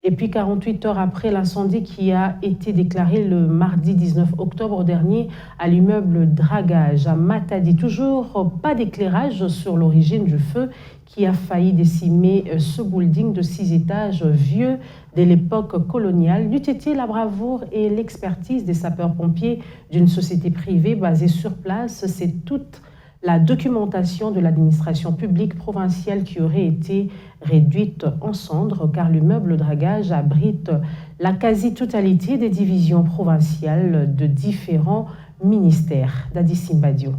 Et puis 48 heures après l'incendie qui a été déclaré le mardi 19 octobre dernier à l'immeuble Dragage à Matadi. Toujours pas d'éclairage sur l'origine du feu qui a failli décimer ce building de 6 étages vieux de l'époque coloniale. N'eût été la bravoure et l'expertise des sapeurs-pompiers d'une société privée basée sur place, c'est toute la documentation de l'administration publique provinciale qui aurait été réduite en cendres car l'immeuble Dragage abrite la quasi-totalité des divisions provinciales de différents ministères. Dadi Simbadio.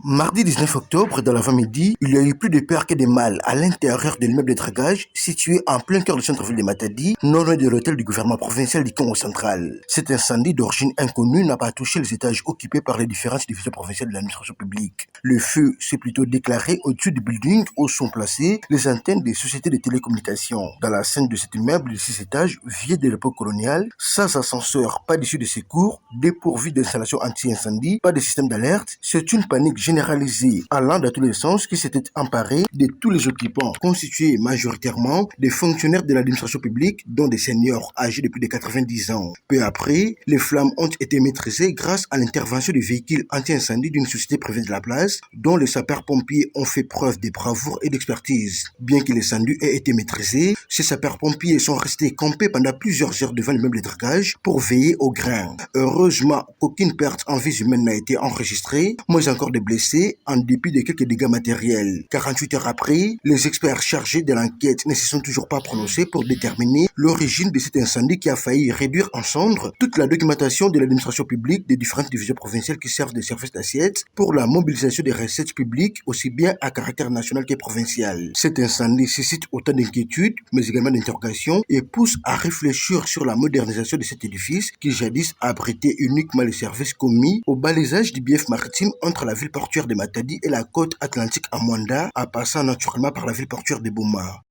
Mardi 19 octobre, dans l'avant-midi, il y a eu plus de peur que de mal à l'intérieur de l'immeuble de Dragage, situé en plein cœur du centre-ville de Matadi, non loin de l'hôtel du gouvernement provincial du Congo central. Cet incendie d'origine inconnue n'a pas touché les étages occupés par les différentes divisions provinciales de l'administration publique. Le feu s'est plutôt déclaré au-dessus du building où sont placées les antennes des sociétés de télécommunications. Dans la scène de cet immeuble de 6 étages, vieux de l'époque coloniale, sans ascenseur, pas d'issue de secours, dépourvu d'installation anti-incendie, pas de système d'alerte, c'est une panique généralisée allant dans tous les sens qui s'était emparée de tous les occupants, constitués majoritairement des fonctionnaires de l'administration publique, dont des seniors âgés de plus de 90 ans. Peu après, les flammes ont été maîtrisées grâce à l'intervention du véhicule anti-incendie d'une société privée de la place, dont les sapeurs-pompiers ont fait preuve de bravoure et d'expertise. Bien que l'incendie ait été maîtrisé, ces sapeurs-pompiers sont restés campés pendant plusieurs heures devant l'immeuble de Dragage pour veiller au grain. Heureusement qu'aucune perte en vie humaine n'a été enregistrée, moins encore de blessés en dépit de quelques dégâts matériels. 48 heures après, les experts chargés de l'enquête ne se sont toujours pas prononcés pour déterminer l'origine de cet incendie qui a failli réduire en cendres toute la documentation de l'administration publique des différentes divisions provinciales qui servent de service d'assiette pour la mobilisation des recettes publiques aussi bien à caractère national que provincial. Cet incendie suscite autant d'inquiétudes mais également d'interrogations et pousse à réfléchir sur la modernisation de cet édifice qui jadis abritait uniquement les services commis au balisage du bief maritime entre la ville portuaire de Matadi et la côte atlantique à Mwanda, en passant naturellement par la ville portuaire de Bouma.